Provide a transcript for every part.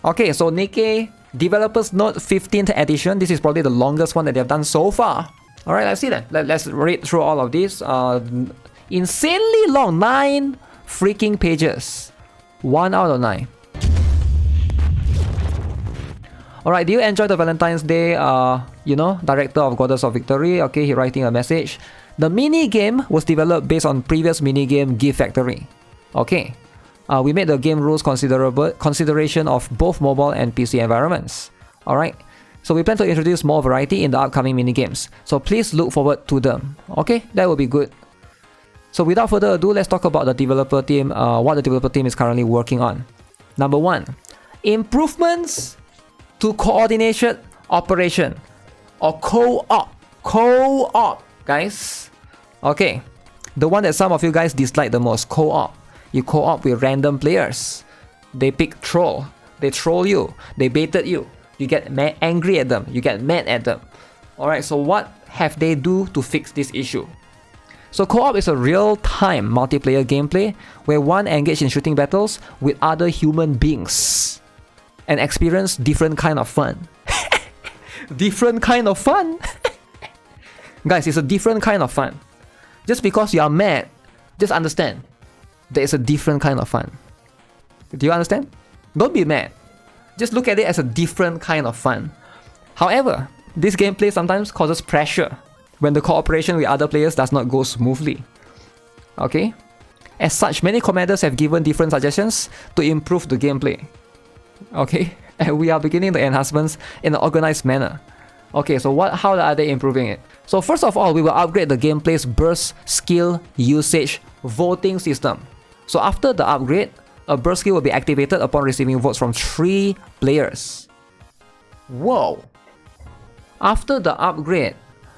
Okay, so Nikke Developers Note 15th edition. This is probably the longest one that they've done so far. Alright, let's see then. Let's read through all of this. Insanely long. 9 freaking pages. 1 out of 9. Alright, do you enjoy the Valentine's Day, director of Goddess of Victory? Okay, he writing a message. The mini game was developed based on previous mini game Gift Factory. Okay. We made the game rules consideration of both mobile and PC environments. Alright, so we plan to introduce more variety in the upcoming mini games. So please look forward to them. Okay, that will be good. So without further ado, let's talk about the developer team, what the developer team is currently working on. Number 1, improvements to coordination operation or co-op. Co-op, guys. Okay, the one that some of you guys dislike the most, co-op. You co-op with random players. They pick troll. They troll you. They baited you. You get angry at them. You get mad at them. Alright, so what have they do to fix this issue? So co-op is a real-time multiplayer gameplay where one engages in shooting battles with other human beings and experience different kind of fun. Different kind of fun? Guys, it's a different kind of fun. Just because you are mad, just understand. There is a different kind of fun. Do you understand? Don't be mad. Just look at it as a different kind of fun. However, this gameplay sometimes causes pressure when the cooperation with other players does not go smoothly. Okay? As such, many commanders have given different suggestions to improve the gameplay. Okay? And we are beginning the enhancements in an organized manner. Okay, so how are they improving it? So first of all, we will upgrade the gameplay's burst skill usage voting system. So after the upgrade, a burst skill will be activated upon receiving votes from 3 players. Whoa! After the upgrade,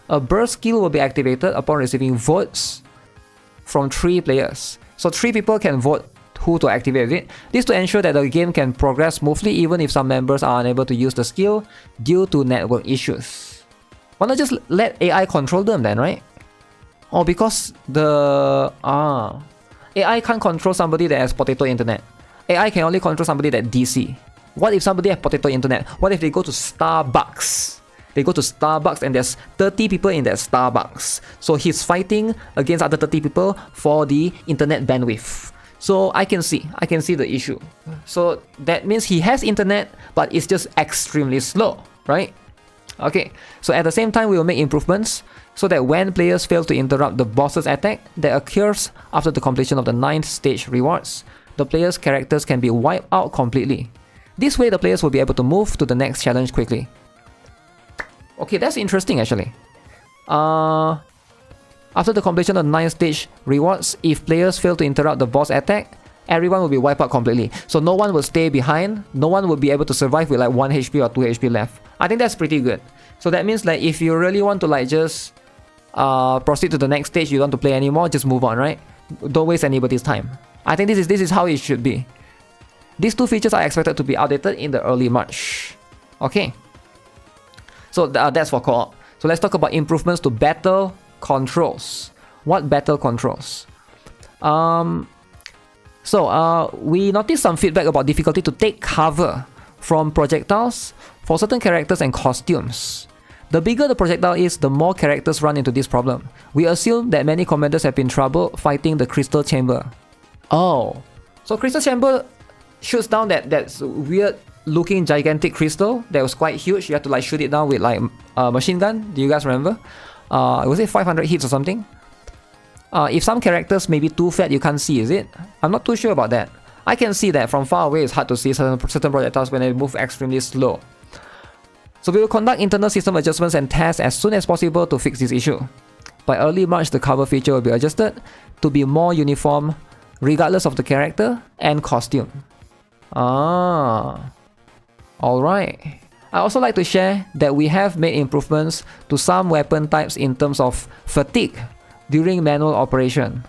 a burst skill will be activated upon receiving votes from 3 players. So 3 people can vote who to activate it. This to ensure that the game can progress smoothly even if some members are unable to use the skill due to network issues. Why not just let AI control them then, right? Oh, because the AI can't control somebody that has potato internet. AI can only control somebody that DC. What if somebody has potato internet? What if they go to Starbucks? They go to Starbucks and there's 30 people in that Starbucks. So he's fighting against other 30 people for the internet bandwidth. So I can see the issue. So that means he has internet, but it's just extremely slow, right? Okay, so at the same time, we will make improvements so that when players fail to interrupt the boss's attack that occurs after the completion of the 9th stage rewards, the player's characters can be wiped out completely. This way, the players will be able to move to the next challenge quickly. Okay, that's interesting actually. After the completion of the 9th stage rewards, if players fail to interrupt the boss attack, everyone will be wiped out completely. So no one will stay behind, no one will be able to survive with like 1 HP or 2 HP left. I think that's pretty good. So that means like if you really want to like just proceed to the next stage, you don't want to play anymore, just move on, right? Don't waste anybody's time. I think this is how it should be. These 2 features are expected to be updated in the early March. Okay. So that's for co-op. So let's talk about improvements to battle controls. What battle controls? We noticed some feedback about difficulty to take cover from projectiles for certain characters and costumes. The bigger the projectile is, the more characters run into this problem. We assume that many commanders have been trouble fighting the crystal chamber. Oh, so crystal chamber shoots down that's weird looking gigantic crystal that was quite huge. You have to like shoot it down with like a machine gun. Do you guys remember? Was it 500 hits or something? If some characters may be too fat, you can't see, is it? I'm not too sure about that. I can see that from far away it's hard to see certain projectiles when they move extremely slow. So we will conduct internal system adjustments and tests as soon as possible to fix this issue. By early March, the cover feature will be adjusted to be more uniform regardless of the character and costume. Alright. I also like to share that we have made improvements to some weapon types in terms of fatigue during manual operation.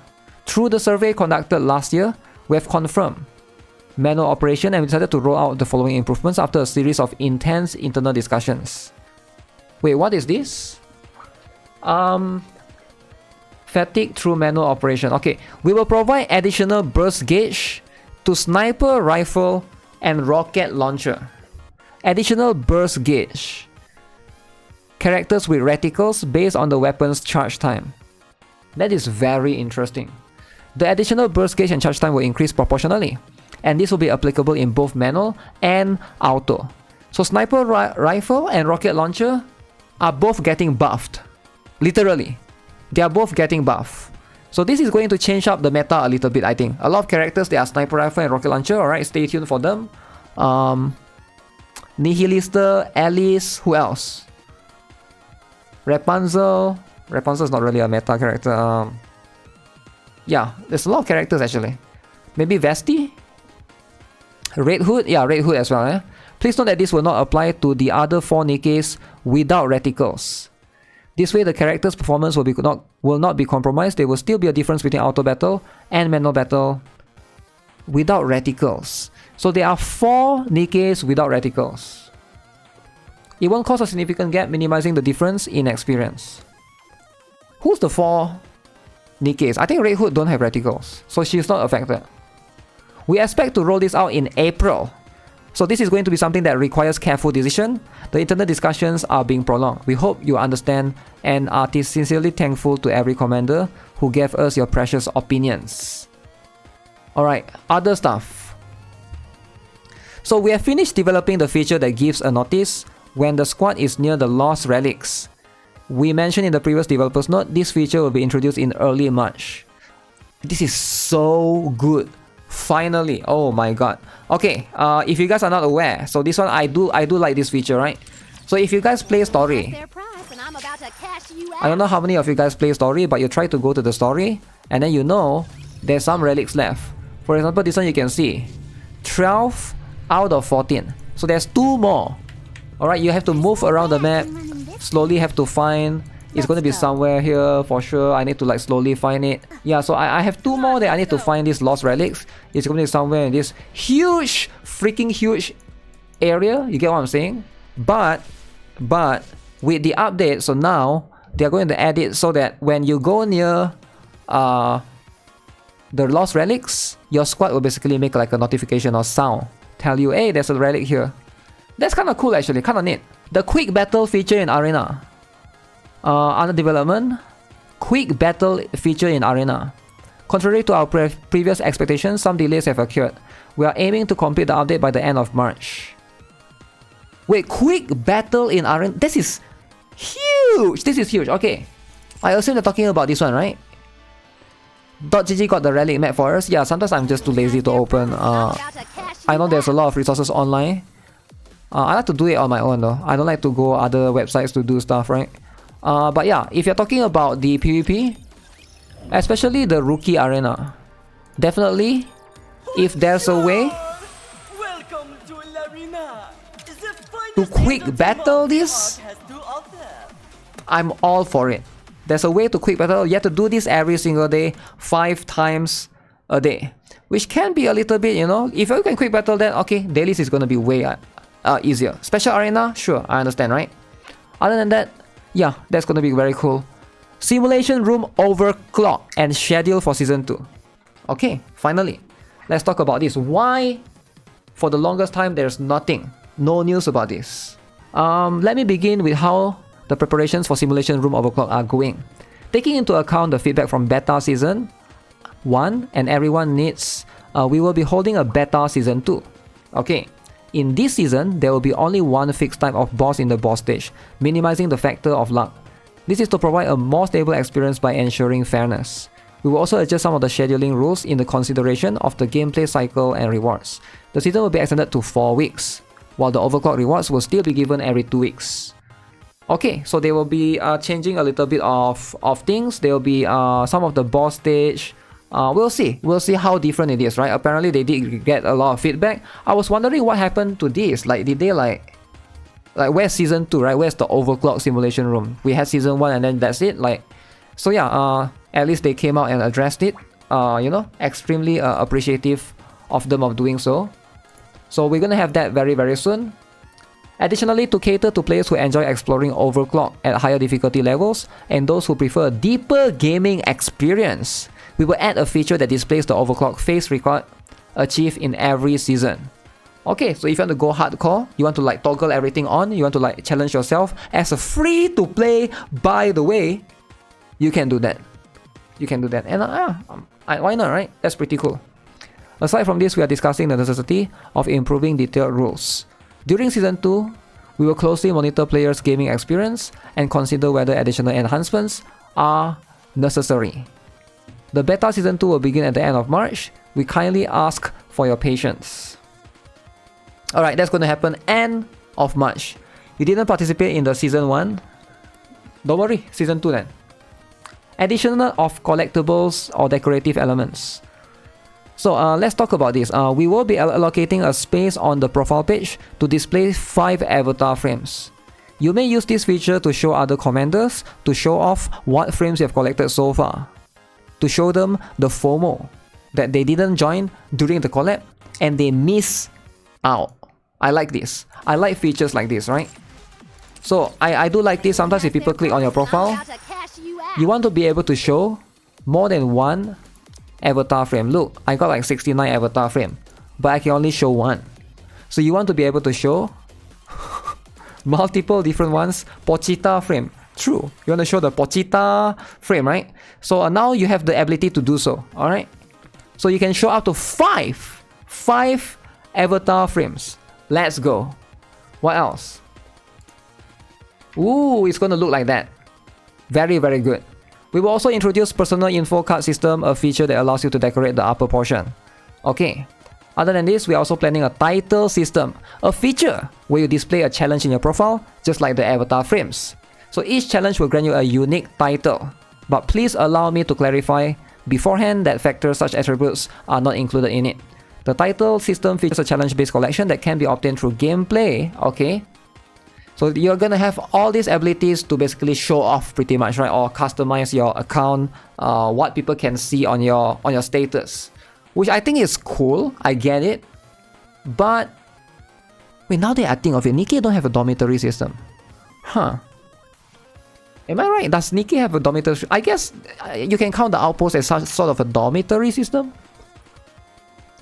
Through the survey conducted last year, we have confirmed manual operation and we decided to roll out the following improvements after a series of intense internal discussions. Wait, what is this? Fatigue through manual operation. Okay, we will provide additional burst gauge to sniper rifle and rocket launcher. Additional burst gauge. Characters with reticles based on the weapon's charge time. That is very interesting. The additional burst gauge and charge time will increase proportionally, and this will be applicable in both manual and auto. So sniper rifle and rocket launcher are both getting buffed. Literally, they are both getting buffed. So this is going to change up the meta a little bit, I think. A lot of characters, they are sniper rifle and rocket launcher, alright, stay tuned for them. Nihilister, Alice, who else? Rapunzel. Rapunzel is not really a meta character. Yeah, there's a lot of characters actually. Maybe Vesti? Red Hood? Yeah, Red Hood as well. Eh? Please note that this will not apply to the other 4 Nikkes without reticles. This way the character's performance will not be compromised. There will still be a difference between auto battle and manual battle without reticles. So there are 4 Nikkes without reticles. It won't cause a significant gap, minimizing the difference in experience. Who's the 4 Nikkes? I think Red Hood don't have reticles, so she's not affected. We expect to roll this out in April. So this is going to be something that requires careful decision. The internal discussions are being prolonged. We hope you understand and are sincerely thankful to every commander who gave us your precious opinions. Alright, other stuff. So we have finished developing the feature that gives a notice when the squad is near the lost relics. We mentioned in the previous developer's note, this feature will be introduced in early March. This is so good. Finally, oh my god. Okay, if you guys are not aware, so this one I do like this feature, right? So if you guys play story, I don't know how many of you guys play story, but you try to go to the story, and then you know there's some relics left. For example, this one you can see 12 out of 14. So there's 2 more. Alright, you have to move around the map, slowly have to find. It's going to be somewhere here for sure. I need to like slowly find it. Yeah, so I have 2 more that I need to find these lost relics. It's going to be somewhere in this huge, freaking huge area. You get what I'm saying? But with the update, so now they're going to add it so that when you go near the lost relics, your squad will basically make like a notification or sound. Tell you, hey, there's a relic here. That's kind of cool actually, kind of neat. The quick battle feature in Arena. Under development, quick battle feature in Arena. Contrary to our previous expectations, some delays have occurred. We are aiming to complete the update by the end of March. Wait, quick battle in Arena? This is huge! This is huge, okay. I assume they're talking about this one, right? .gg got the relic map for us. Yeah, sometimes I'm just too lazy to open. I know there's a lot of resources online. I like to do it on my own though. I don't like to go other websites to do stuff, right? But yeah, if you're talking about the PvP, especially the rookie arena, definitely, if there's a way to quick battle this, I'm all for it. There's a way to quick battle. You have to do this every single day, 5 times a day, which can be a little bit, you know, if you can quick battle, then okay, dailies is gonna be way easier. Special arena, sure, I understand, right? Other than that, yeah, that's gonna be very cool. Simulation room overclock and schedule for season 2. Okay, finally, let's talk about this. Why, for the longest time, there's no news about this. Let me begin with how the preparations for simulation room overclock are going. Taking into account the feedback from beta season 1 and everyone needs, we will be holding a beta season 2. Okay. In this season, there will be only one fixed type of boss in the boss stage, minimizing the factor of luck. This is to provide a more stable experience by ensuring fairness. We will also adjust some of the scheduling rules in the consideration of the gameplay cycle and rewards. The season will be extended to 4 weeks, while the overclock rewards will still be given every 2 weeks. Okay, so they will be changing a little bit of things. There will be some of the boss stage. We'll see how different it is, right? Apparently they did get a lot of feedback. I was wondering what happened to this. Like, did they like where's season 2, right? Where's the overclock simulation room? We had season 1 and then that's it. Like, so yeah, at least they came out and addressed it. You know, extremely appreciative of them of doing so. So we're gonna have that very, very soon. Additionally, to cater to players who enjoy exploring overclock at higher difficulty levels and those who prefer a deeper gaming experience, we will add a feature that displays the overclock phase record achieved in every season. Okay, so if you want to go hardcore, you want to like toggle everything on, you want to like challenge yourself as a free to play, by the way, you can do that. You can do that. And why not, right? That's pretty cool. Aside from this, we are discussing the necessity of improving detailed rules. During Season 2, we will closely monitor players' gaming experience and consider whether additional enhancements are necessary. The beta Season 2 will begin at the end of March. We kindly ask for your patience. Alright, that's going to happen end of March. You didn't participate in the Season 1? Don't worry, Season 2 then. Additional of collectibles or decorative elements. So let's talk about this. We will be allocating a space on the profile page to display 5 avatar frames. You may use this feature to show other commanders to show off what frames you have collected so far. To show them the FOMO, that they didn't join during the collab and they miss out. I like this. I like features like this, right? So I do like this. Sometimes if people click on your profile, you want to be able to show more than one avatar frame. Look, I got like 69 avatar frame, but I can only show one. So you want to be able to show multiple different ones. Pochita frame. True. You want to show the Pochita frame, right? So now you have the ability to do so. Alright. So you can show up to 5 avatar frames. Let's go. What else? Ooh, it's gonna look like that. Very, very good. We will also introduce personal info card system, a feature that allows you to decorate the upper portion. Okay. Other than this, we are also planning a title system, a feature where you display a challenge in your profile, just like the avatar frames. So each challenge will grant you a unique title. But please allow me to clarify beforehand that factors such as attributes are not included in it. The title system features a challenge-based collection that can be obtained through gameplay, okay? So you're gonna have all these abilities to basically show off pretty much, right? Or customize your account, what people can see on your status. Which I think is cool, I get it. But, wait, now that I think of it, Nikke don't have a dormitory system. Huh. Am I right? Does Nikke have a dormitory? I guess you can count the outpost as sort of a dormitory system.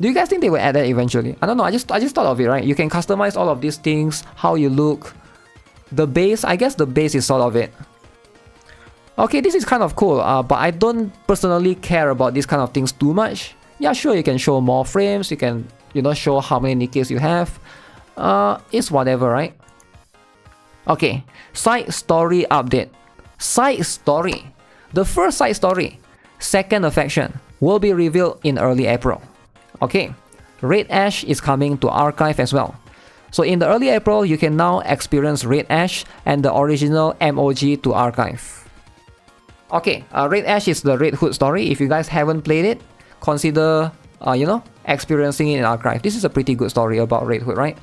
Do you guys think they will add that eventually? I don't know, I just thought of it, right? You can customize all of these things, how you look. The base, I guess the base is sort of it. Okay, this is kind of cool, but I don't personally care about these kind of things too much. Yeah, sure, you can show more frames, you can, show how many Nikkes you have. It's whatever, right? Okay, side story update. Side story. The first side story, Second Affection, will be revealed in early April. Okay, Red Ash is coming to Archive as well. So in the early April, you can now experience Red Ash and the original MOG to Archive. Okay, Red Ash is the Red Hood story. If you guys haven't played it, consider, experiencing it in Archive. This is a pretty good story about Red Hood, right?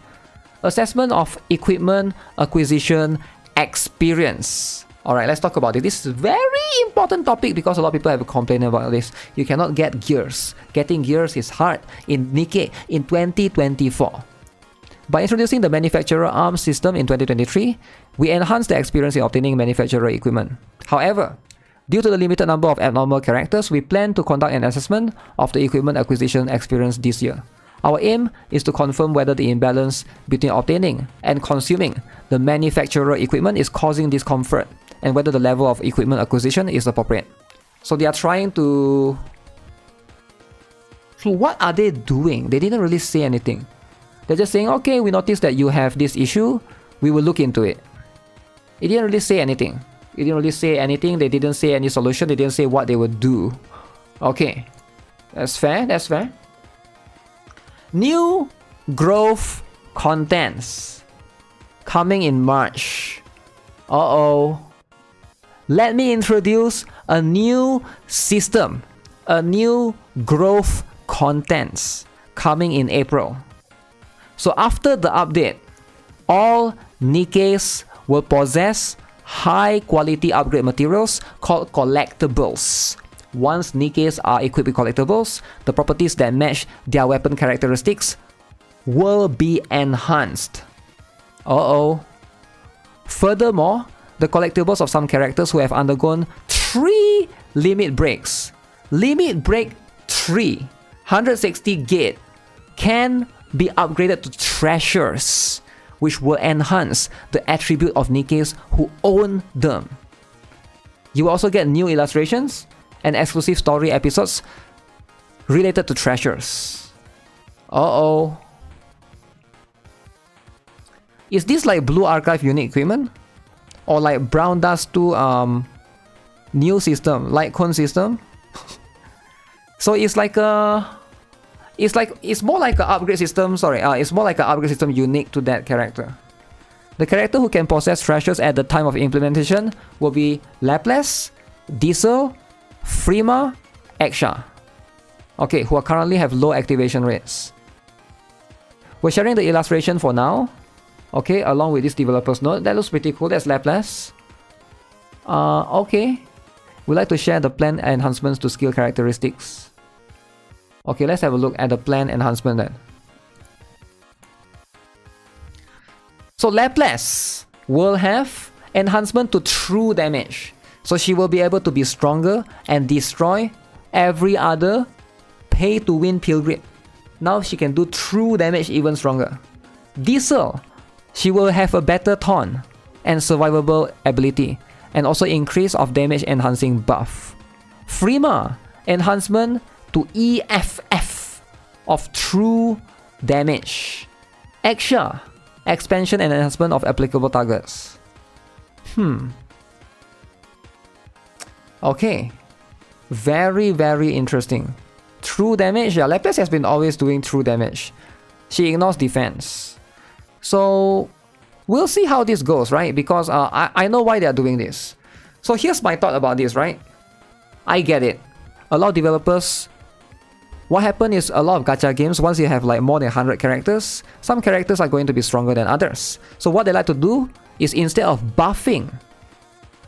Assessment of equipment acquisition experience. Alright, let's talk about it. This is a very important topic because a lot of people have complained about this. You cannot get gears. Getting gears is hard in Nikke in 2024. By introducing the manufacturer arms system in 2023, we enhanced the experience in obtaining manufacturer equipment. However, due to the limited number of abnormal characters, we plan to conduct an assessment of the equipment acquisition experience this year. Our aim is to confirm whether the imbalance between obtaining and consuming the manufacturer equipment is causing discomfort and whether the level of equipment acquisition is appropriate. So they are trying to... So what are they doing? They didn't really say anything. They're just saying, okay, we noticed that you have this issue, we will look into it. It didn't really say anything. It didn't really say anything, they didn't say any solution, they didn't say what they would do. Okay, that's fair, that's fair. New growth contents coming in March. Uh-oh. Let me introduce a new system, a new growth contents coming in April. So after the update, all Nikkes will possess high quality upgrade materials called collectibles. Once Nikkes are equipped with collectibles, the properties that match their weapon characteristics will be enhanced. Uh-oh. Furthermore, the collectibles of some characters who have undergone 3 limit breaks. Limit break 3, 160 gate, can be upgraded to treasures, which will enhance the attribute of Nikkes who own them. You will also get new illustrations and exclusive story episodes related to treasures. Uh-oh. Is this like Blue Archive unique equipment? Or like Brown Dust 2 new system, light cone system? So it's like a... It's more like an upgrade system, it's more like an upgrade system unique to that character. The character who can possess treasures at the time of implementation will be Laplace, Diesel, Freema, Exia. Okay, who currently have low activation rates. We're sharing the illustration for now. Okay, along with this developer's note. That looks pretty cool. That's Laplace. Okay. We'd like to share the planned enhancements to skill characteristics. Okay, let's have a look at the planned enhancement then. So Laplace will have enhancement to true damage. So she will be able to be stronger and destroy every other pay-to-win pilgrim. Now she can do true damage even stronger. Diesel, she will have a better taunt and survivable ability, and also increase of damage enhancing buff. Freema, enhancement to EFF of true damage. Exia, expansion and enhancement of applicable targets. Okay. Very, very interesting. True damage. Yeah, Laplace has been always doing true damage. She ignores defense. So, we'll see how this goes, right? Because I know why they are doing this. So here's my thought about this, right? I get it. A lot of developers... What happened is a lot of gacha games, once you have like more than 100 characters, some characters are going to be stronger than others. So what they like to do is, instead of buffing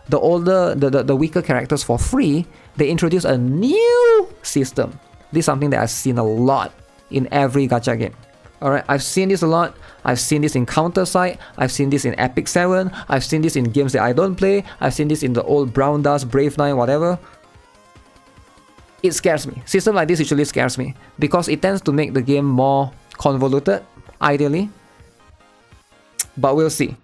the weaker characters for free, they introduce a new system. This is something that I've seen a lot in every gacha game. Alright, I've seen this a lot. I've seen this in Counter-Strike. I've seen this in Epic 7. I've seen this in games that I don't play. I've seen this in the old Brown Dust, Brave 9, whatever. It scares me. System like this usually scares me because it tends to make the game more convoluted, ideally. But we'll see.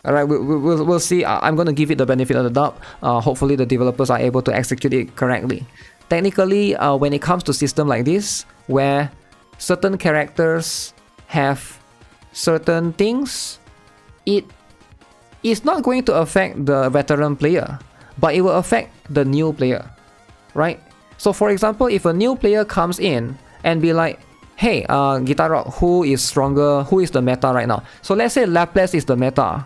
Alright, we'll see. I'm going to give it the benefit of the doubt. Hopefully the developers are able to execute it correctly. Technically, when it comes to system like this, where certain characters have certain things, it is not going to affect the veteran player, but it will affect the new player, right? So for example, if a new player comes in and be like, hey, GuitarRock, who is stronger, who is the meta right now? So let's say Laplace is the meta.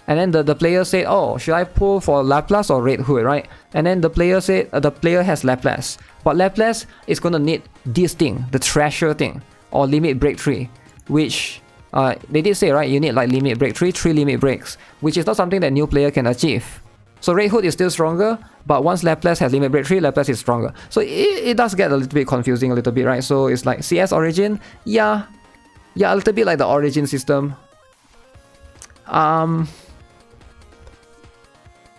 And then the player said, oh, should I pull for Laplace or Red Hood, right? And then the player said, the player has Laplace. But Laplace is going to need this thing, the treasure thing, or limit break 3, which they did say, right, you need like limit break 3 limit breaks, which is not something that new player can achieve. So Red Hood is still stronger, but once Laplace has limit break 3, Laplace is stronger. So it does get a little bit confusing a little bit, right? So it's like CS Origin, yeah, a little bit like the Origin system.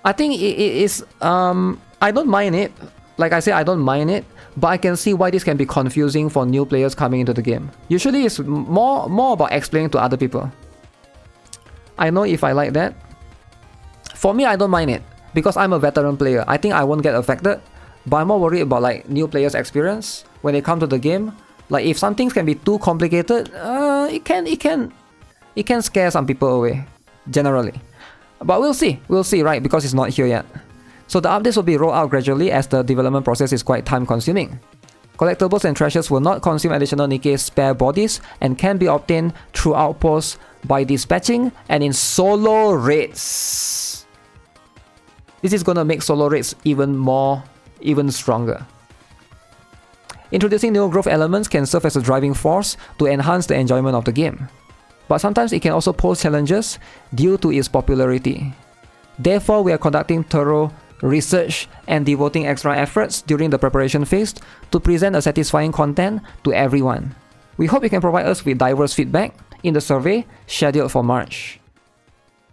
I think it is, I don't mind it. Like I said, I don't mind it, but I can see why this can be confusing for new players coming into the game. Usually it's more about explaining to other people. I know if I like that. For me, I don't mind it, because I'm a veteran player. I think I won't get affected, but I'm more worried about like new players' experience when they come to the game. Like if some things can be too complicated, it can scare some people away, generally. But we'll see, right? Because it's not here yet. So the updates will be rolled out gradually as the development process is quite time consuming. Collectibles and treasures will not consume additional Nikke spare bodies and can be obtained through outposts by dispatching and in solo raids. This is gonna make solo raids even stronger. Introducing new growth elements can serve as a driving force to enhance the enjoyment of the game. But sometimes it can also pose challenges due to its popularity. Therefore, we are conducting thorough research and devoting extra efforts during the preparation phase to present a satisfying content to everyone. We hope you can provide us with diverse feedback in the survey scheduled for March.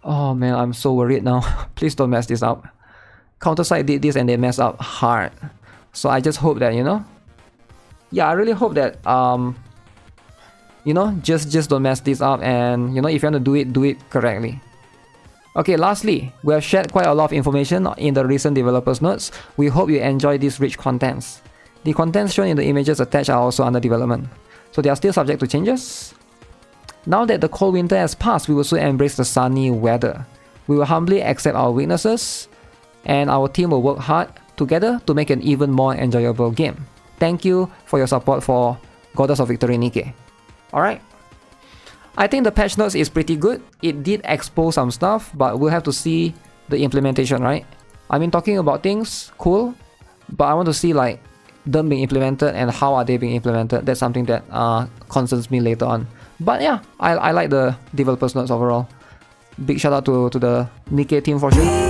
Oh man, I'm so worried now. Please don't mess this up. Counter-Strike did this and they messed up hard. So I just hope that, yeah, I really hope that, you know, just don't mess this up, and you know, if you want to do it correctly. Okay, lastly, we have shared quite a lot of information in the recent developers notes. We hope you enjoy these rich contents. The contents shown in the images attached are also under development, so they are still subject to changes. Now that the cold winter has passed, we will soon embrace the sunny weather. We will humbly accept our weaknesses, and our team will work hard together to make an even more enjoyable game. Thank you for your support for Goddess of Victory Nikke. Alright. I think the patch notes is pretty good. It did expose some stuff, but we'll have to see the implementation, right? I mean, talking about things, cool, but I want to see like them being implemented and how are they being implemented. That's something that concerns me later on. But yeah, I like the developers notes overall. Big shout out to the Nikke team for sure.